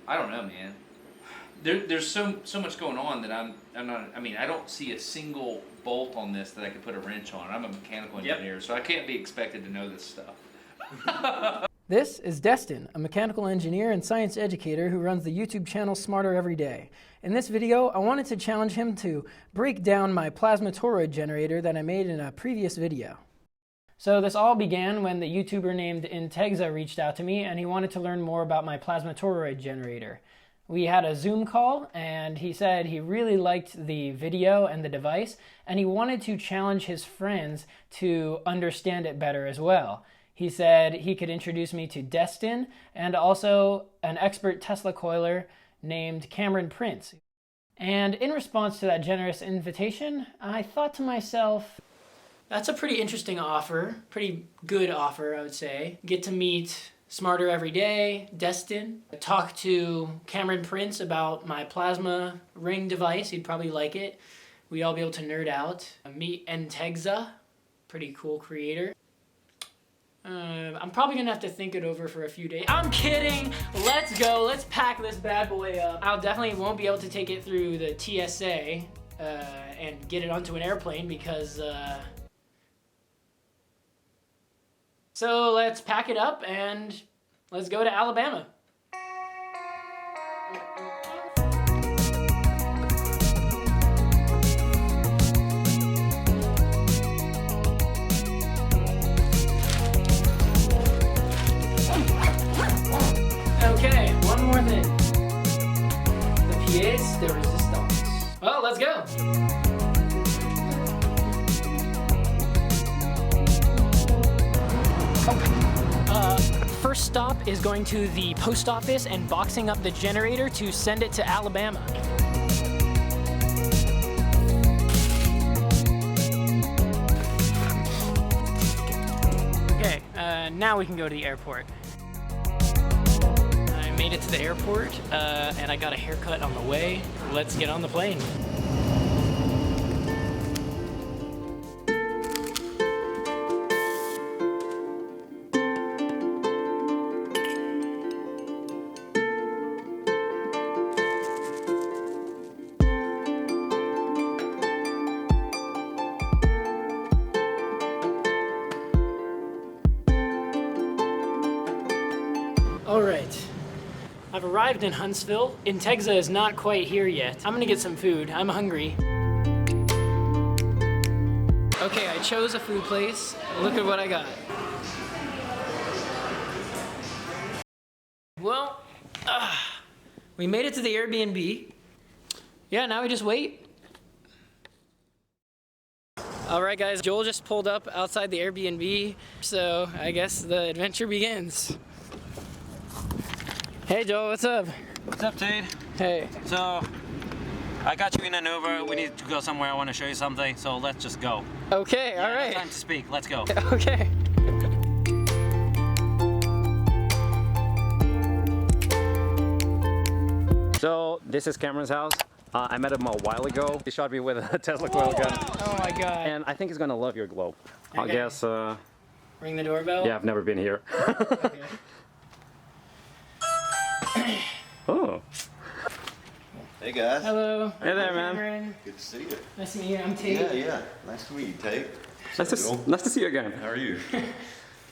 I don't know, man. There's so much going on that I'm not. I mean, I don't see a single bolt on this that I could put a wrench on. I'm a mechanical engineer, so I can't be expected to know this stuff. This is Destin, a mechanical engineer and science educator who runs the YouTube channel SmarterEveryDay. In this video, I wanted to challenge him to break down my plasma toroid generator that I made in a previous video. So this all began when the YouTuber named Integza reached out to me and he wanted to learn more about my plasma toroid generator. We had a Zoom call and he said he really liked the video and the device and he wanted to challenge his friends to understand it better as well. He said he could introduce me to Destin and also an expert Tesla coiler named Cameron Prince. And in response to that generous invitation, I thought to myself, that's a pretty interesting offer, pretty good offer, I would say. Get to meet SmarterEveryDay, Destin, talk to Cameron Prince about my plasma ring device, he'd probably like it. We'd all be able to nerd out. Meet Integza, pretty cool creator. I'm probably gonna have to think it over for a few days. I'm kidding, let's go, let's pack this bad boy up. I'll definitely won't be able to take it through the TSA and get it onto an airplane because so let's pack it up and let's go to Alabama. Okay, one more thing. The pièce de résistance. Well, let's go. First stop is going to the post office and boxing up the generator to send it to Alabama. Okay, now we can go to the airport. I made it to the airport and I got a haircut on the way. Let's get on the plane. All right, I've arrived in Huntsville. Integza is not quite here yet. I'm gonna get some food, I'm hungry. Okay, I chose a food place. Look at what I got. Well, we made it to the Airbnb. Yeah, now we just wait. All right guys, Joel just pulled up outside the Airbnb, so I guess the adventure begins. Hey Joel, what's up? What's up, Tate? Hey. So, I got you in an Uber. We need to go somewhere. I want to show you something, so let's just go. Okay, all right. No time to speak. Let's go. Okay. So, this is Cameron's house. I met him a while ago. He shot me with a Tesla coil gun. Oh my god. And I think he's gonna love your glow. Okay. I guess, Ring the doorbell? yeah, I've never been here. Okay. Oh. Hey guys. Hello. Hey there, Hi, man. Cameron. Good to see you. Nice to meet you. I'm Tate. Yeah. Nice to meet you, Tate. Nice to see you again. How are you?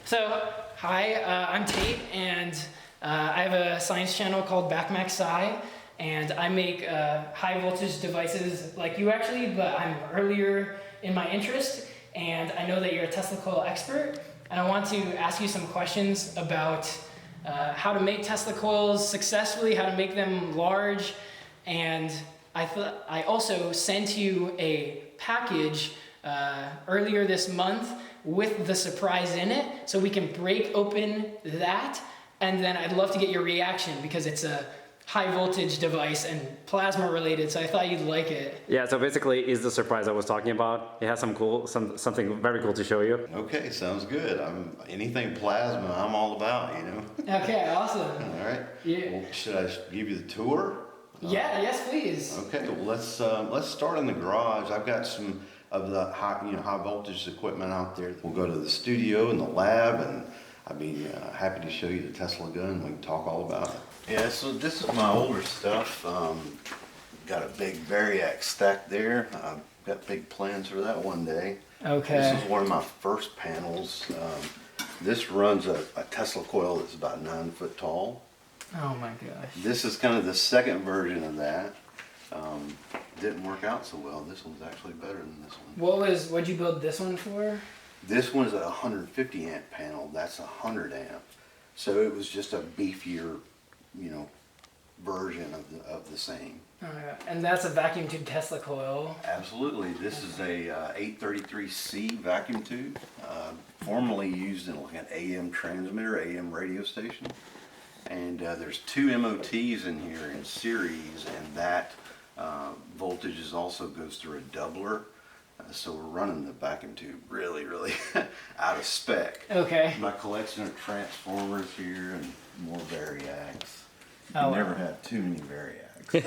So, hi, I'm Tate, and I have a science channel called BackMax Sci, and I make high voltage devices like you actually, but I'm earlier in my interest, and I know that you're a Tesla coil expert, and I want to ask you some questions about how to make Tesla coils successfully, how to make them large, and I also sent you a package earlier this month with the surprise in it, so we can break open that, and then I'd love to get your reaction because it's a high voltage device and plasma related, so I thought you'd like it. Yeah, so basically is the surprise I was talking about. It has something very cool to show you. Okay, sounds good. Anything plasma, I'm all about, you know. Okay, awesome. All right. Yeah. Well, should I give you the tour? Yeah, yes, please. Okay, well let's start in the garage. I've got some of the high voltage equipment out there. We'll go to the studio and the lab, and I'd be happy to show you the Tesla gun. We can talk all about it. Yeah, so this is my older stuff. Got a big Variac stack there. I've got big plans for that one day. Okay. This is one of my first panels. This runs a Tesla coil that's about 9 foot tall. Oh my gosh. This is kind of the second version of that. Didn't work out so well. This one's actually better than this one. What'd you build this one for? This one's a 150 amp panel. That's 100 amp. So it was just a beefier, version of the same. Oh, yeah. And that's a vacuum tube Tesla coil. Absolutely. This is a 833C vacuum tube, formerly used in like an AM transmitter, AM radio station. And there's 2 MOTs in here in series, and that voltage also goes through a doubler. So we're running the vacuum tube really, really out of spec. Okay. My collection of transformers here and more Variacs. You Oh, never wow. had too many Variacs.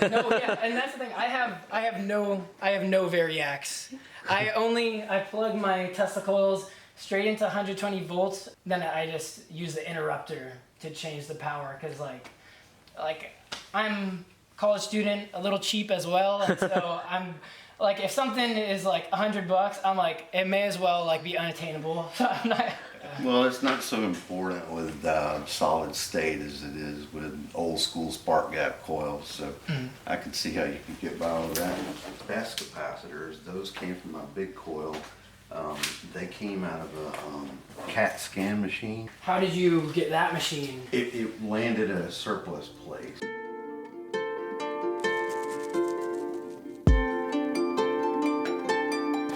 No, yeah, and that's the thing. I have no Variacs. I plug my Tesla coils straight into 120 volts. Then I just use the interrupter to change the power, because like I'm a college student, a little cheap as well, and so I'm like, if something is like $100, I'm like, it may as well like be unattainable. So I'm not. Well, it's not so important with solid state as it is with old school spark gap coils, so I can see how you could get by with that. Fast capacitors, those came from my big coil. They came out of a CAT scan machine. How did you get that machine? It landed at a surplus place.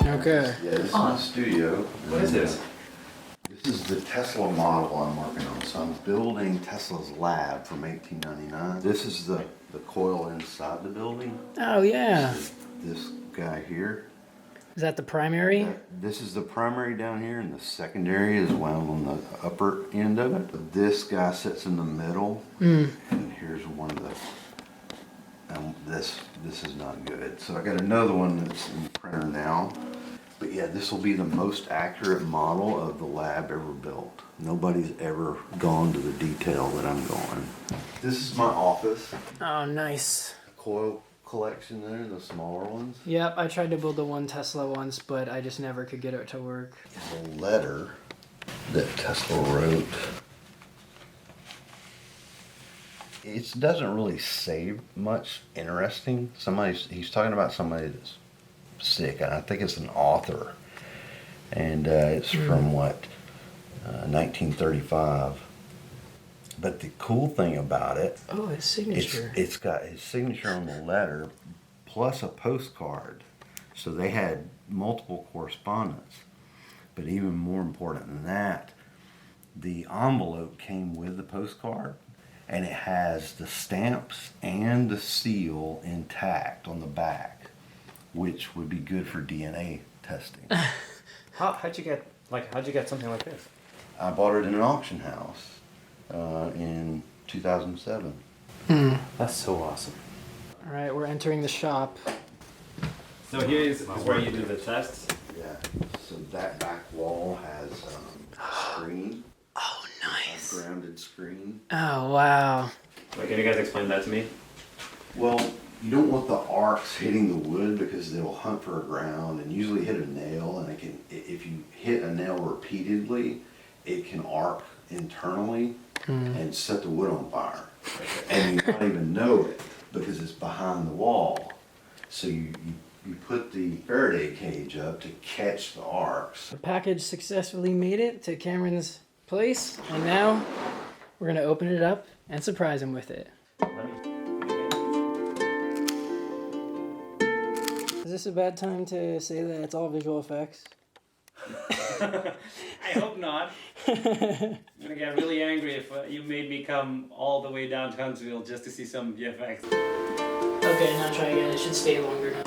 Okay. Yeah, this is my studio. What is this? This is the Tesla model I'm working on. So I'm building Tesla's lab from 1899. This is the coil inside the building. Oh yeah. This guy here. Is that the primary? This is the primary down here, and the secondary is wound on the upper end of it. This guy sits in the middle, and here's one of the. This is not good. So I got another one that's in the printer now. But yeah, this will be the most accurate model of the lab ever built. Nobody's ever gone to the detail that I'm going. This is my office. Oh, nice. Coil collection there, the smaller ones. Yep, I tried to build the one Tesla once, but I just never could get it to work. The letter that Tesla wrote. It doesn't really say much interesting. He's talking about somebody that's sick, and I think it's an author, and it's from 1935. But the cool thing about it, Oh, his signature. it's got his signature on the letter plus a postcard. So they had multiple correspondence. But even more important than that, the envelope came with the postcard, and it has the stamps and the seal intact on the back, which would be good for DNA testing. How'd you get something like this? I bought it in an auction house in 2007. That's so awesome. All right, we're entering the shop. So here is where you do the tests. Yeah, so that back wall has a screen, Oh, a nice. grounded screen. Oh, wow. Wait, can you guys explain that to me? Well, you don't want the arcs hitting the wood because they'll hunt for a ground and usually hit a nail, and if you hit a nail repeatedly, it can arc internally and set the wood on fire. And you don't even know it because it's behind the wall. So you put the Faraday cage up to catch the arcs. The package successfully made it to Cameron's place, and now we're gonna open it up and surprise him with it. Is this a bad time to say that it's all visual effects? I hope not. I'm gonna get really angry if you made me come all the way down to Huntsville just to see some VFX. Okay, now try again. It should stay longer now.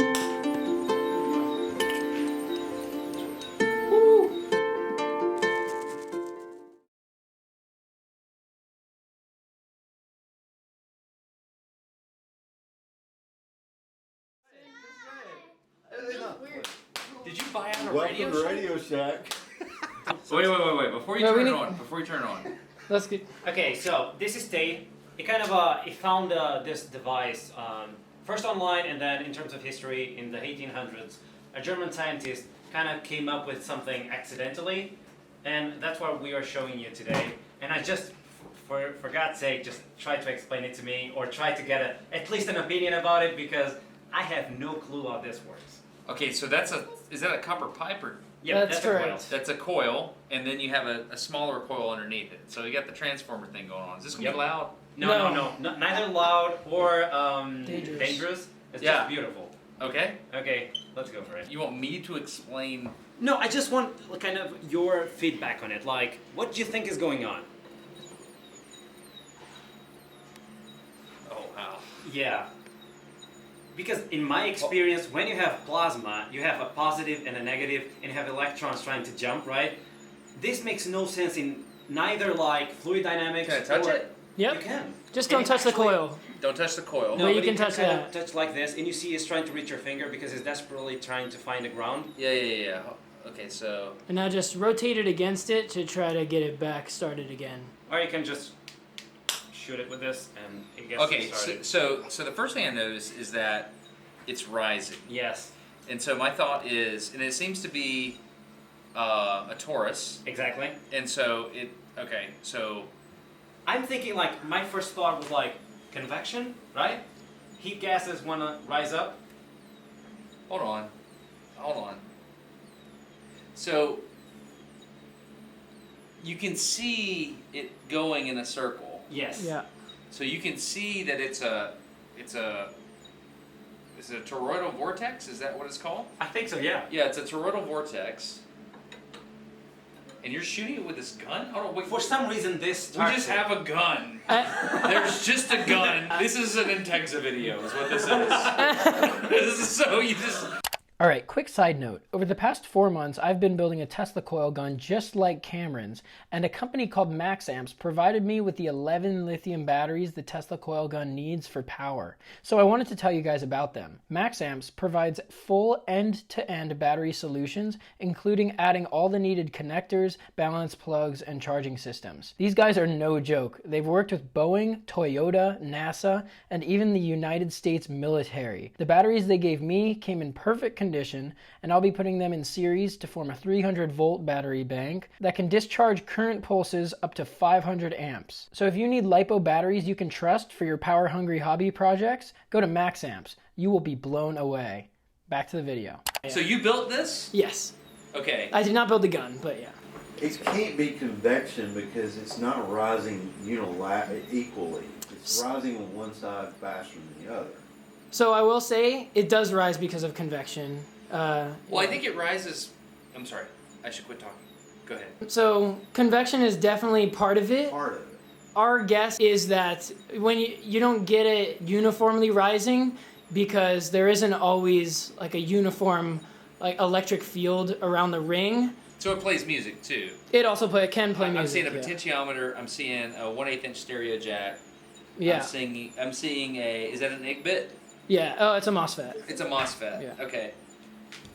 Did you buy out a Welcome Radio to Shack? Radio Shack. Wait. Before you No, we turn it need- on. Before you turn it on. Let's get. Okay, so this is Tay. it found this device first online, and then in terms of history in the 1800s, a German scientist kind of came up with something accidentally, and that's what we are showing you today. And I just, for God's sake, just try to explain it to me, or try to get at least an opinion about it, because I have no clue how this works. Okay, so is that a copper pipe or? Yeah, That's a coil. correct. That's a coil, and then you have a smaller coil underneath it. So you got the transformer thing going on. Is this gonna be loud? No, neither loud or Dangerous. It's Yeah. just beautiful. Okay. Okay, let's go for it. You want me to explain? No, I just want kind of your feedback on it. Like, what do you think is going on? Oh wow. Yeah. Because in my experience, when you have plasma, you have a positive and a negative, and you have electrons trying to jump, right? This makes no sense in neither like fluid dynamics. Can I touch or it? Yep. You can. Just And don't it touch the actually- coil. Don't touch the coil. No, No, you but can you touch kind that. of touch like this, and you see it's trying to reach your finger because it's desperately trying to find the ground. Yeah. Okay, so And now just rotate it against it to try to get it back started again. Or you can just shoot it with this, and it gets okay, started. so the first thing I noticed is that it's rising, Yes, and so my thought is, and it seems to be a torus, exactly. and so so I'm thinking like my first thought was like convection, right? Heat gases want to rise up. hold on. So you can see it going in a circle. Yes. Yeah. So you can see that it's a toroidal vortex. Is that what it's called? I think so. Yeah. Yeah, it's a toroidal vortex. And you're shooting it with this gun? Hold on, wait. For some reason, this. We just have a gun. There's just a gun. This is an Integza video, is what this is. This is so you just. All right, quick side note. Over the past 4 months, I've been building a Tesla coil gun just like Cameron's, and a company called MaxAmps provided me with the 11 lithium batteries the Tesla coil gun needs for power. So I wanted to tell you guys about them. MaxAmps provides full end-to-end battery solutions, including adding all the needed connectors, balance plugs, and charging systems. These guys are no joke. They've worked with Boeing, Toyota, NASA, and even the United States military. The batteries they gave me came in perfect condition, and I'll be putting them in series to form a 300-volt battery bank that can discharge current pulses up to 500 amps. So if you need LiPo batteries you can trust for your power-hungry hobby projects, go to MaxAmps. You will be blown away. Back to the video. So you built this? Yes. Okay. I did not build the gun, but yeah. It can't be convection because it's not rising equally. It's rising on one side faster than the other. So I will say it does rise because of convection. Well, I think it rises. I'm sorry. I should quit talking. Go ahead. So convection is definitely part of it. Part of it. Our guess is that when you don't get it uniformly rising because there isn't always like a uniform like electric field around the ring. So it plays music too. It also can play music. I'm seeing a yeah. potentiometer. I'm seeing a 1/8 inch stereo jack. Yeah. I'm seeing a. Is that an Igbit? Yeah. Oh, it's a MOSFET. It's a MOSFET. Yeah. Okay.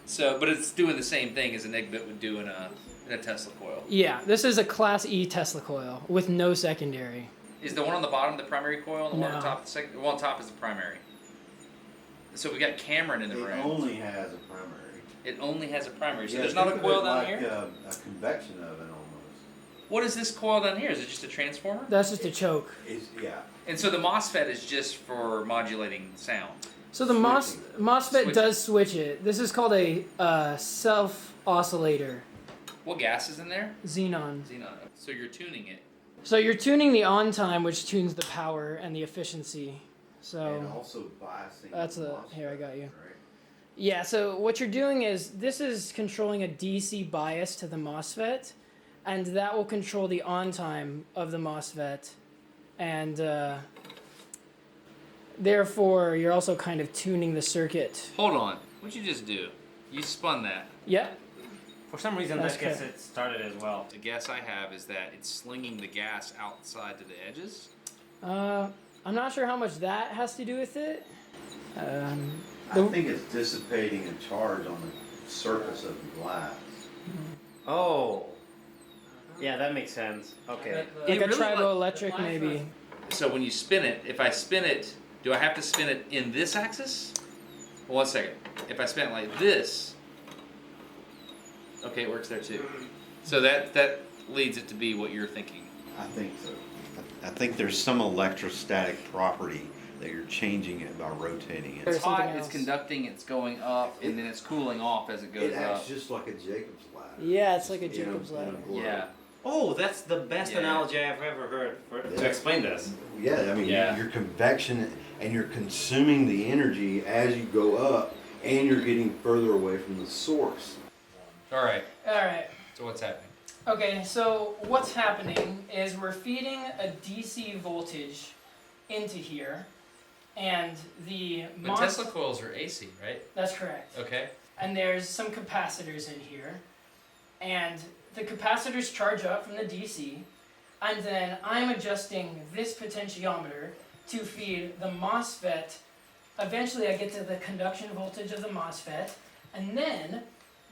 So, but it's doing the same thing as an Igbit would do in a Tesla coil. Yeah. This is a Class E Tesla coil with no secondary. Is the one on the bottom the primary coil, and the one on No. top the second? The one on top is the primary. So we got Cameron in the It room. only has a primary. It only has a primary. So Yeah, there's not a think of coil it down like here. a convection oven almost. What is this coil down here? Is it just a transformer? That's just a choke. It's, yeah. And so the MOSFET is just for modulating sound. So the MOSFET Switch. does switch it. This is called a self oscillator. What gas is in there? Xenon. Xenon. So you're tuning it. So you're tuning the on time, which tunes the power and the efficiency. And So also biasing. that's the here I MOSFET, got you. right? Yeah. So what you're doing is this is controlling a DC bias to the MOSFET, and that will control the on time of the MOSFET, and therefore you're also kind of tuning the circuit. Hold on. What'd you just do? You spun that. Yeah. For some reason, That's that gets okay. it started as well. The guess I have is that it's slinging the gas outside to the edges. I'm not sure how much that has to do with it. I think it's dissipating a charge on the surface of the glass. Oh. Yeah, that makes sense. Okay. Like It a really triboelectric maybe. So when you spin it, if I spin it, do I have to spin it in this axis? Well, 1 second. If I spin it like this, okay, it works there too. So that leads it to be what you're thinking. I think so. I think there's some electrostatic property that you're changing it by rotating it. There's It's hot, something it's else. conducting, it's going up, and then it's cooling off as it goes It acts up. just like a Jacob's ladder. Yeah, it's like a In Jacob's in ladder. globe. Yeah. Oh, that's the best Yeah. analogy I've ever heard to Yeah. explain this. Yeah, I mean, Yeah. you're convection and you're consuming the energy as you go up, and you're getting further away from the source. All right. All right. So what's happening? Okay, so what's happening is we're feeding a DC voltage into here, and the But Tesla coils are AC, right? That's correct. Okay. And there's some capacitors in here, and the capacitors charge up from the DC, and then I'm adjusting this potentiometer to feed the MOSFET. Eventually I get to the conduction voltage of the MOSFET, and then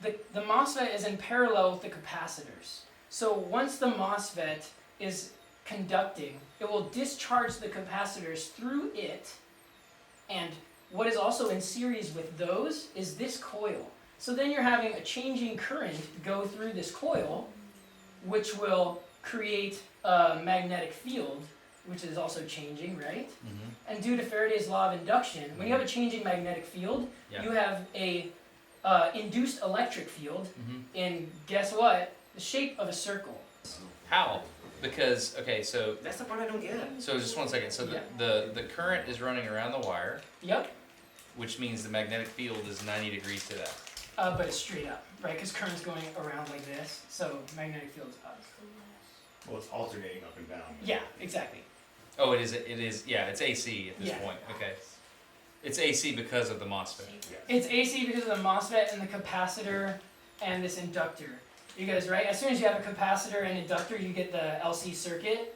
the MOSFET is in parallel with the capacitors. So once the MOSFET is conducting, it will discharge the capacitors through it, and what is also in series with those is this coil. So then you're having a changing current go through this coil, which will create a magnetic field, which is also changing, right? Mm-hmm. And due to Faraday's law of induction, when you have a changing magnetic field, Yeah. you have a induced electric field Mm-hmm. in, guess what? The shape of a circle. How? Because, okay, so That's the part I don't get. just 1 second. So Yeah. the current is running around the wire, Yep, which means the magnetic field is 90 degrees to that. but it's straight up, right? Because current's going around like this, so magnetic field's up. Well, it's alternating up and down. Yeah, exactly. Oh, it is, yeah, it's AC at this Yeah. point. Okay. It's AC because of the MOSFET. It's AC because of the MOSFET and the capacitor and this inductor. Because, right, as soon as you have a capacitor and inductor, you get the LC circuit.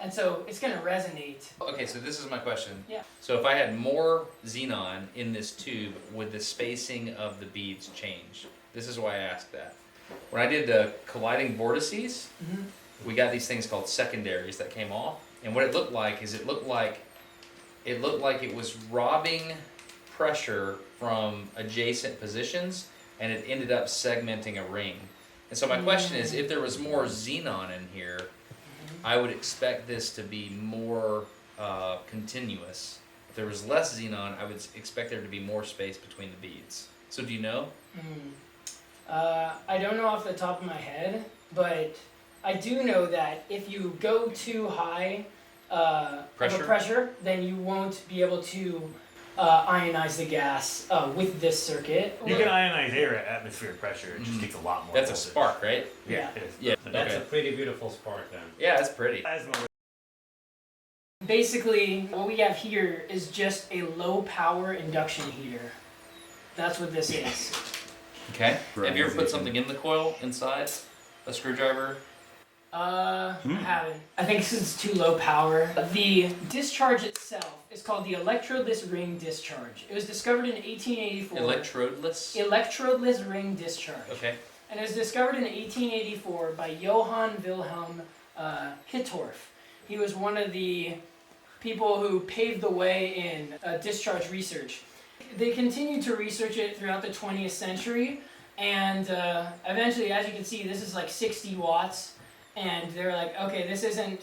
And so it's going to resonate. Okay, so this is my question. Yeah. So if I had more xenon in this tube, would the spacing of the beads change? This is why I asked that. When I did the colliding vortices, Mhm. we got these things called secondaries that came off. And what it looked like is it looked like it was robbing pressure from adjacent positions, and it ended up segmenting a ring. And so my question is, if there was more xenon in here, I would expect this to be more continuous. If there was less xenon, I would expect there to be more space between the beads. So do you know? I don't know off the top of my head, but I do know that if you go too high of a pressure, then you won't be able to ionize the gas with this circuit. You can ionize air at atmospheric pressure. It just takes a lot more. That's a voltage. spark, right? Yeah. It is. Yeah. That's Okay. a pretty beautiful spark then. Yeah, that's pretty. Plasma. Basically, what we have here is just a low power induction heater. That's what this is. Okay. Have you ever put something in the coil inside? A screwdriver? I haven't. I think this is too low power. The discharge itself is called the electrodeless ring discharge. It was discovered in 1884. Electrodeless? Electrodeless ring discharge. Okay. And it was discovered in 1884 by Johann Wilhelm Hittorf. He was one of the people who paved the way in discharge research. They continued to research it throughout the 20th century, and eventually, as you can see, this is like 60 watts, and they're like, okay, this isn't,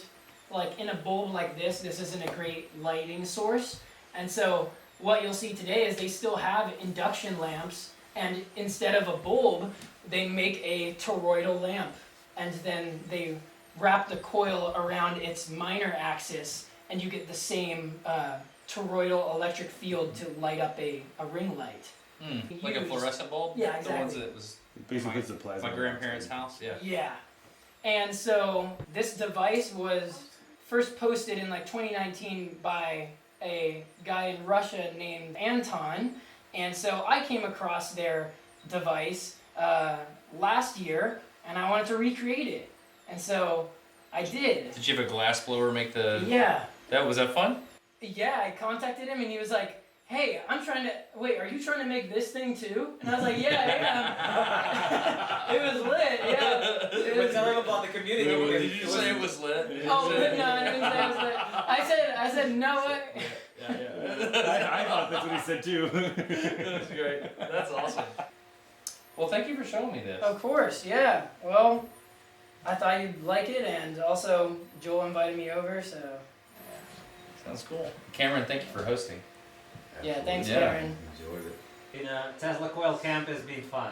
like in a bulb like this isn't a great lighting source, and so what you'll see today is they still have induction lamps, and instead of a bulb, they make a toroidal lamp, and then they wrap the coil around its minor axis, and you get the same toroidal electric field to light up a ring light. Like a fluorescent bulb? Yeah, The ones exactly. that was Basically, it's a plasma. my grandparents' house? Yeah. Yeah. And so this device was first posted in like 2019 by a guy in Russia named Anton. And so I came across their device last year, and I wanted to recreate it. And so I did. Did you have a glass blower make the... Yeah. Was that fun? Yeah, I contacted him and he was like, hey, I'm trying to, wait, are you trying to make this thing too? And I was like, yeah, I am. It was lit, yeah. It But was, tell him about the community. Did you say it was lit? oh, no, I didn't say it was lit. I said, no, I thought that's what he said too. That's great. That's awesome. Well, thank you for showing me this. Of course, yeah. Well, I thought you'd like it, and also Joel invited me over, so Sounds cool. Cameron, thank you for hosting. yeah, thanks, Yeah. Karen. Enjoyed it. In a Tesla coil camp has been fun.